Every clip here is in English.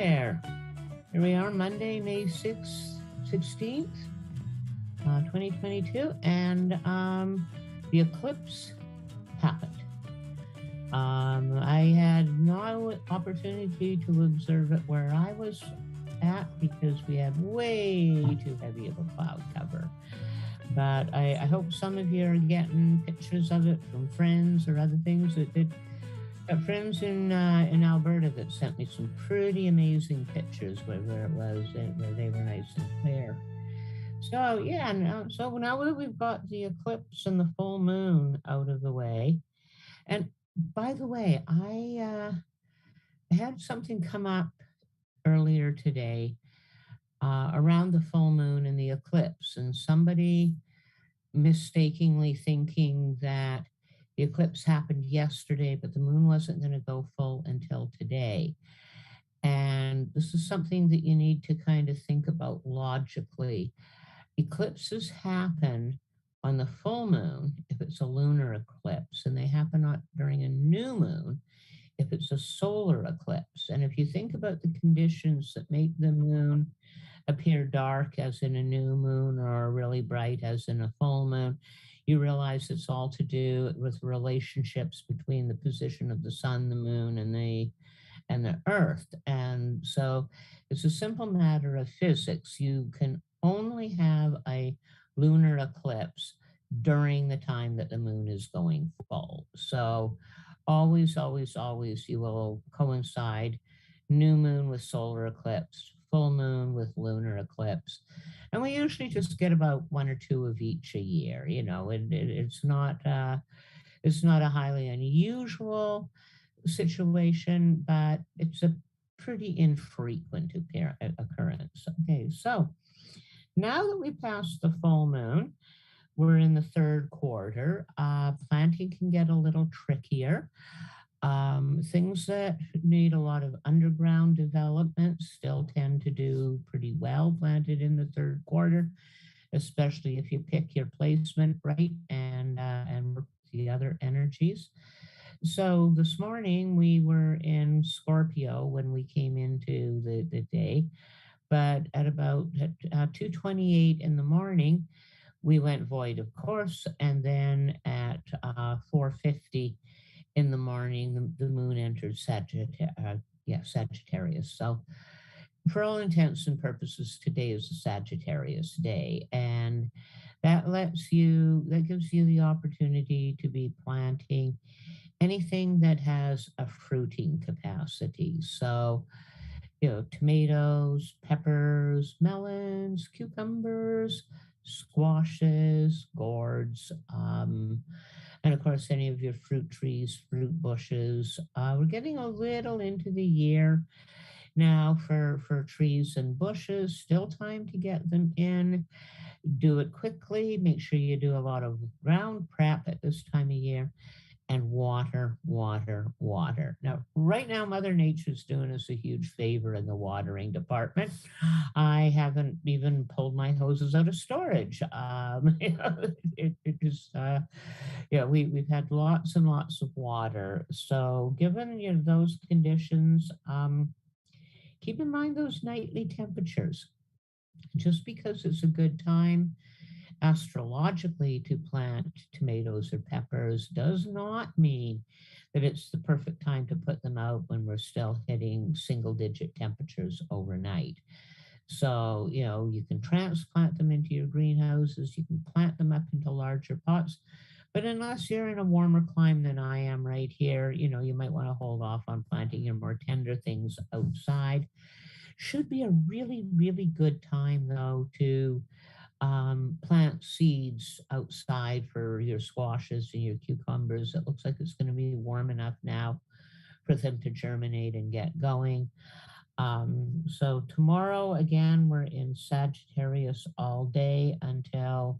there. Here we are, Monday, May 6th, 16th, 2022, and the eclipse happened. I had no opportunity to observe it where I was at because we had way too heavy of a cloud cover. But I hope some of you are getting pictures of it from friends or other things. Got friends in Alberta that sent me some pretty amazing pictures where it was where they were nice and clear. So yeah, now that we've got the eclipse and the full moon out of the way, and by the way, I had something come up earlier today around the full moon and the eclipse, and somebody mistakenly thinking that the eclipse happened yesterday, but the moon wasn't going to go full until today. And this is something that you need to kind of think about logically. Eclipses happen on the full moon if it's a lunar eclipse, and they happen during a new moon if it's a solar eclipse. And if you think about the conditions that make the moon appear dark, as in a new moon, or really bright, as in a full moon, you realize it's all to do with relationships between the position of the sun, the moon, and the earth. And so it's a simple matter of physics. You can only have a lunar eclipse during the time that the moon is going full. So always, always, always you will coincide new moon with solar eclipse, full moon with lunar eclipse. And we usually just get about one or two of each a year. It's not a highly unusual situation, but it's a pretty infrequent occurrence. Okay, so now that we passed the full moon, we're in the third quarter. Planting can get a little trickier. Things that need a lot of underground development still tend to do pretty well planted in the third quarter, especially if you pick your placement right and work with the other energies. So this morning we were in Scorpio when we came into the day, but at about 2:28 in the morning, we went void, of course, and then at 4:50 in the morning, the moon entered Sagittarius. So for all intents and purposes, today is a Sagittarius day, and that gives you the opportunity to be planting anything that has a fruiting capacity. So, tomatoes, peppers, melons, cucumbers, squashes, gourds, and of course, any of your fruit trees, fruit bushes. We're getting a little into the year now for trees and bushes. Still time to get them in. Do it quickly. Make sure you do a lot of ground prep at this time of year, and water, water, water. Now, right now, Mother Nature's doing us a huge favor in the watering department. I haven't even pulled my hoses out of storage. It just, we've had lots and lots of water. So, given those conditions, keep in mind those nightly temperatures. Just because it's a good time astrologically to plant tomatoes or peppers does not mean that it's the perfect time to put them out when we're still hitting single digit temperatures overnight. So, you can transplant them into your greenhouses, you can plant them up into larger pots. But unless you're in a warmer climate than I am right here, you might want to hold off on planting your more tender things outside. Should be a really, really good time, though, to plant seeds outside for your squashes and your cucumbers. It looks like it's going to be warm enough now for them to germinate and get going. So tomorrow, again, we're in Sagittarius all day until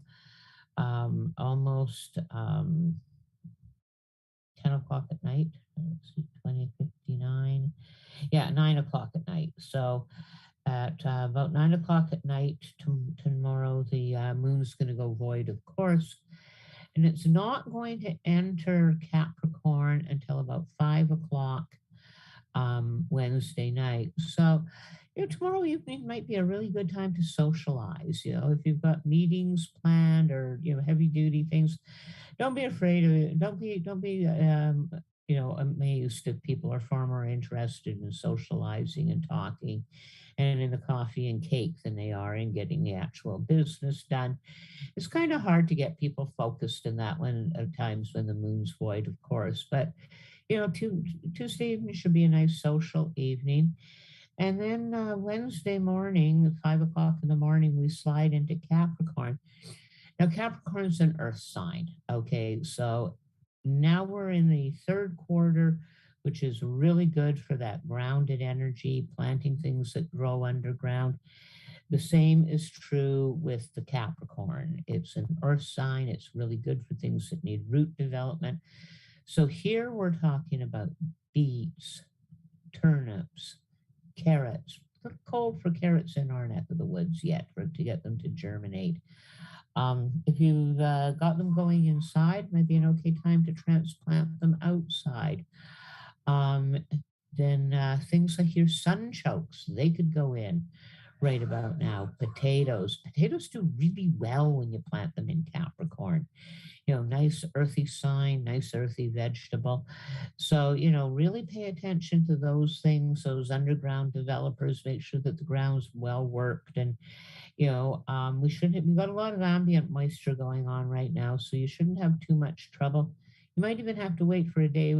almost 10 o'clock at night. Let's see, 20:59. Yeah, 9 o'clock at night. So at about 9 o'clock at night tomorrow, the moon's going to go void, of course, and it's not going to enter Capricorn until about 5 o'clock Wednesday night. So, tomorrow evening might be a really good time to socialize. If you've got meetings planned or heavy duty things, don't be afraid of it. Don't be amazed if people are far more interested in socializing and talking and in the coffee and cake than they are in getting the actual business done. It's kind of hard to get people focused in that one at times when the moon's void, of course. But Tuesday evening should be a nice social evening. And then Wednesday morning, at 5 o'clock in the morning, we slide into Capricorn. Now, Capricorn's an earth sign. Okay. So now we're in the third quarter, which is really good for that grounded energy, planting things that grow underground. The same is true with the Capricorn. It's an earth sign. It's really good for things that need root development. So here we're talking about beets, turnips, carrots. A little cold for carrots in our neck of the woods yet to get them to germinate. If you've got them going inside, might be an okay time to transplant them outside. Um, then things like your sunchokes, they could go in right about now. Potatoes do really well when you plant them in Capricorn. Nice earthy sign, nice earthy vegetable. So, really pay attention to those things, those underground developers, make sure that the ground's well worked. And, we've got a lot of ambient moisture going on right now, so you shouldn't have too much trouble. You might even have to wait for a day,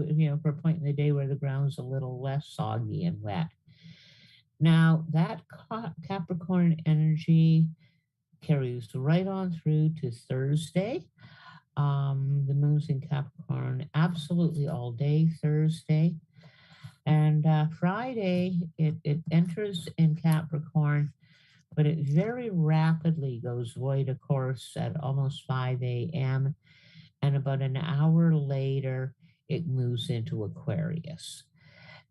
for a point in the day where the ground's a little less soggy and wet. Now, that Capricorn energy carries right on through to Thursday. The moon's in Capricorn absolutely all day Thursday. And Friday, it enters in Capricorn, but it very rapidly goes void, of course, at almost 5 a.m. And about an hour later, it moves into Aquarius.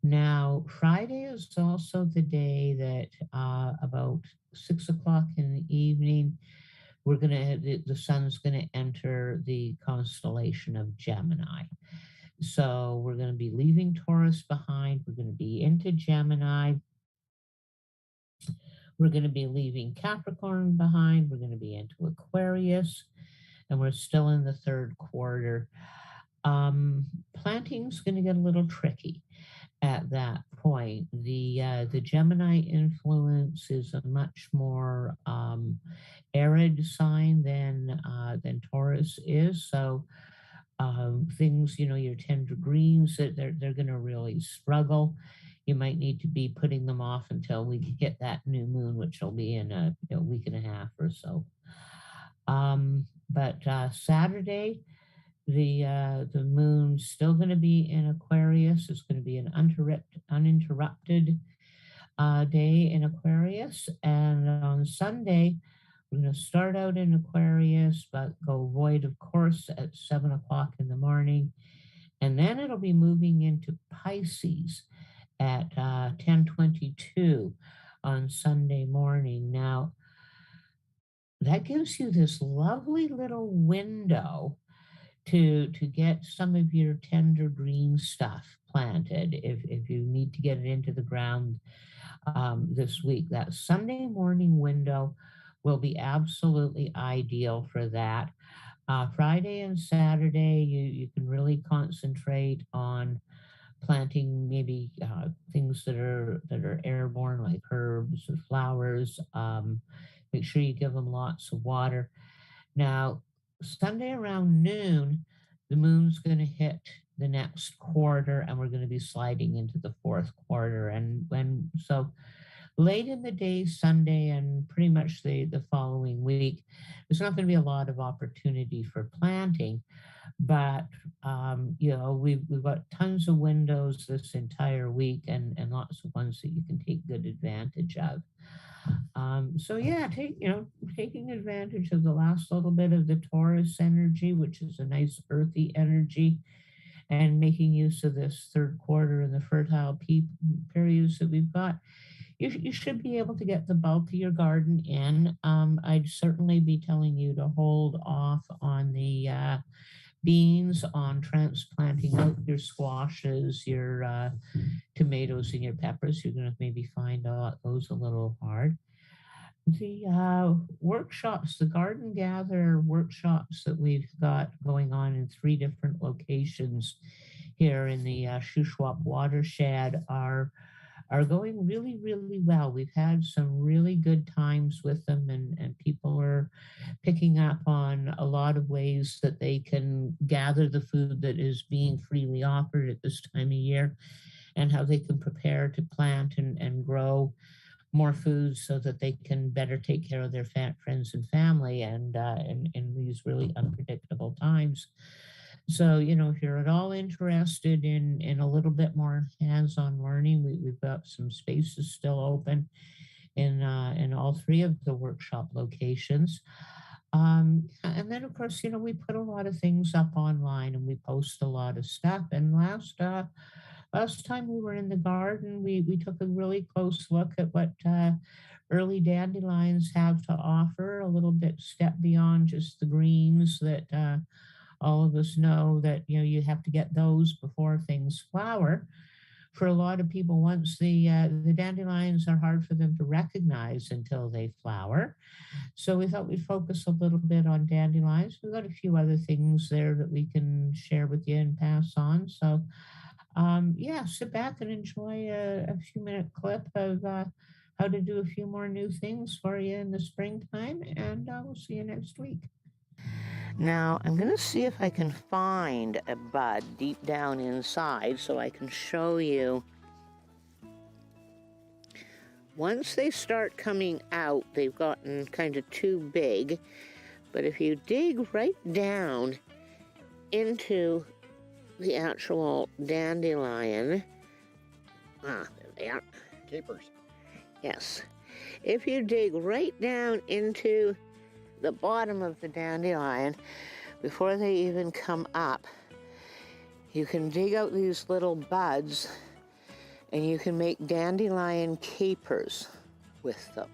Now, Friday is also the day that about 6 o'clock in the evening, the sun's gonna enter the constellation of Gemini. So we're gonna be leaving Taurus behind. We're gonna be into Gemini. We're gonna be leaving Capricorn behind. We're gonna be into Aquarius, and we're still in the third quarter. Planting's gonna get a little tricky at that point. The Gemini influence is a much more arid sign than Taurus is. So things, your tender greens, that they're going to really struggle. You might need to be putting them off until we get that new moon, which will be in a week and a half or so. But Saturday, the moon's still going to be in Aquarius. It's going to be an uninterrupted day in Aquarius, and on Sunday we're going to start out in Aquarius, but go void, of course, at 7 o'clock in the morning, and then it'll be moving into Pisces at 10:22 on Sunday morning. Now that gives you this lovely little window to get some of your tender green stuff planted if you need to get it into the ground this week. That Sunday morning window will be absolutely ideal for that. Friday and Saturday, you can really concentrate on planting maybe things that are airborne, like herbs or flowers. Make sure you give them lots of water. Now, Sunday around noon, the moon's going to hit the next quarter, and we're going to be sliding into the fourth quarter. And late in the day, Sunday, and pretty much the following week, there's not going to be a lot of opportunity for planting. But we've got tons of windows this entire week, and lots of ones that you can take good advantage of. So yeah, taking advantage of the last little bit of the Taurus energy, which is a nice earthy energy, and making use of this third quarter and the fertile periods that we've got. You should be able to get the bulk of your garden in. I'd certainly be telling you to hold off on the beans, on transplanting out your squashes, your tomatoes, and your peppers. You're going to maybe find those a little hard. The workshops, the garden gather workshops that we've got going on in 3 different locations here in the Shuswap watershed are going really, really well. We've had some really good times with them, and people are picking up on a lot of ways that they can gather the food that is being freely offered at this time of year, and how they can prepare to plant and grow more food so that they can better take care of their friends and family, and in these really unpredictable times. So, if you're at all interested in a little bit more hands-on learning, we've got some spaces still open in all 3 of the workshop locations. And then, of course, we put a lot of things up online, and we post a lot of stuff. And last time we were in the garden, we took a really close look at what early dandelions have to offer, a little bit step beyond just the greens that all of us know that you have to get those before things flower. For a lot of people, once the dandelions are hard for them to recognize until they flower. So we thought we'd focus a little bit on dandelions. We've got a few other things there that we can share with you and pass on. So yeah, sit back and enjoy a few minute clip of how to do a few more new things for you in the springtime, and we'll see you next week. Now, I'm going to see if I can find a bud deep down inside so I can show you. Once they start coming out, they've gotten kind of too big, but if you dig right down into the actual dandelion, there they are. Capers. Yes. If you dig right down into the bottom of the dandelion, before they even come up, you can dig out these little buds and you can make dandelion capers with them.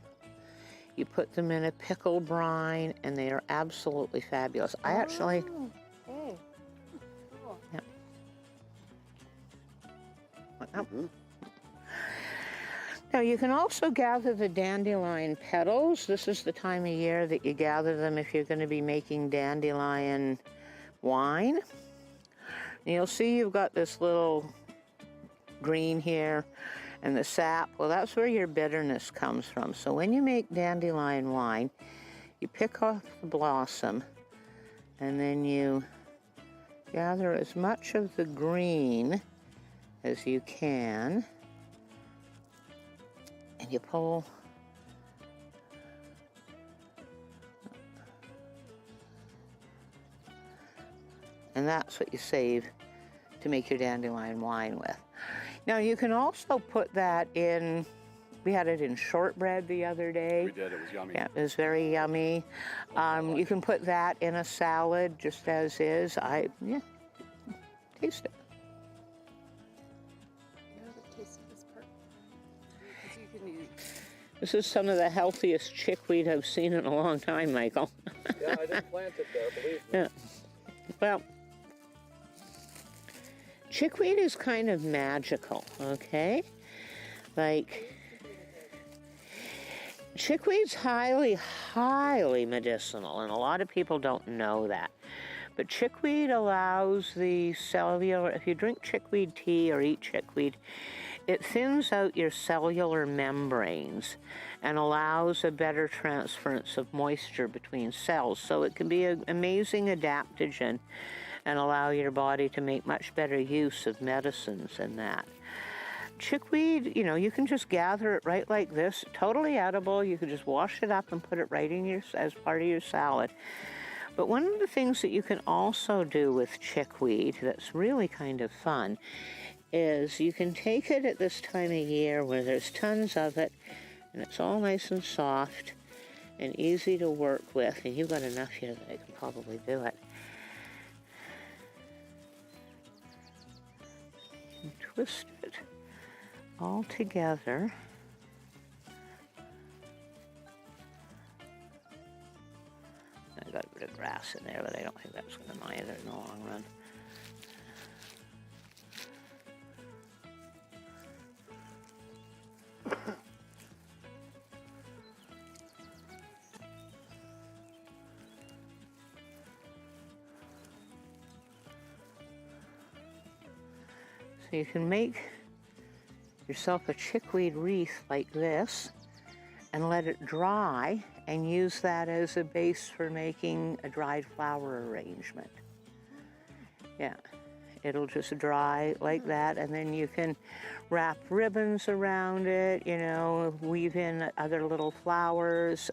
You put them in a pickle brine and they are absolutely fabulous. I actually... Hey. Cool. Yep. Mm-hmm. Now, you can also gather the dandelion petals. This is the time of year that you gather them if you're going to be making dandelion wine. And you'll see you've got this little green here and the sap. Well, that's where your bitterness comes from. So when you make dandelion wine, you pick off the blossom and then you gather as much of the green as you can. And you pull and that's what you save to make your dandelion wine with. Now you can also put that in, we had it in shortbread the other day. We did, it was yummy. Yeah, it was very yummy. You can put that in a salad just as is. Yeah, taste it. This is some of the healthiest chickweed I've seen in a long time, Michael. Yeah, I didn't plant it there, believe me. Yeah. Well, chickweed is kind of magical, okay? Like, chickweed's highly, highly medicinal, and a lot of people don't know that. But chickweed allows the cellular, if you drink chickweed tea or eat chickweed, it thins out your cellular membranes and allows a better transference of moisture between cells. So it can be an amazing adaptogen and allow your body to make much better use of medicines and that. Chickweed, you can just gather it right like this, totally edible. You can just wash it up and put it right in as part of your salad. But one of the things that you can also do with chickweed that's really kind of fun is you can take it at this time of year where there's tons of it and it's all nice and soft and easy to work with, and you've got enough here that I can probably do it. And twist it all together. I got a bit of grass in there, but I don't think that's going to mind it in the long run. So you can make yourself a chickweed wreath like this and let it dry and use that as a base for making a dried flower arrangement. Yeah, it'll just dry like that, and then you can wrap ribbons around it, you know, weave in other little flowers.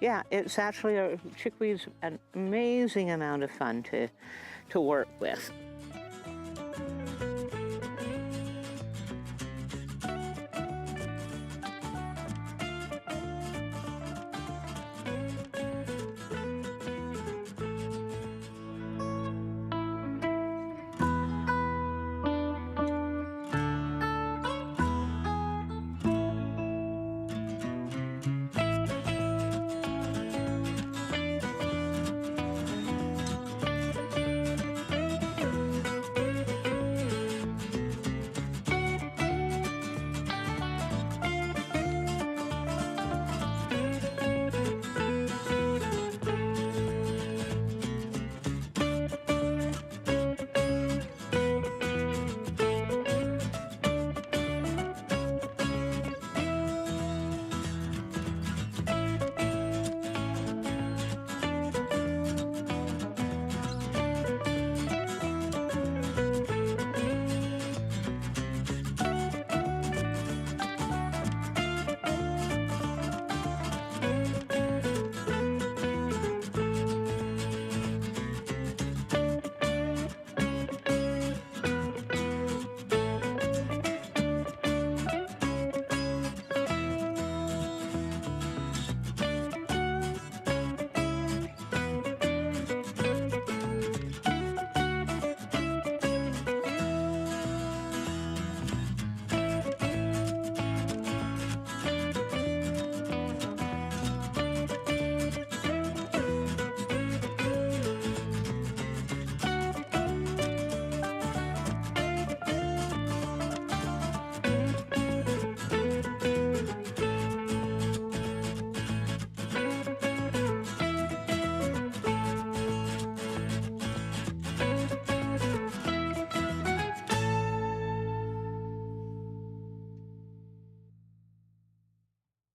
Yeah, it's actually, chickweed's an amazing amount of fun to work with.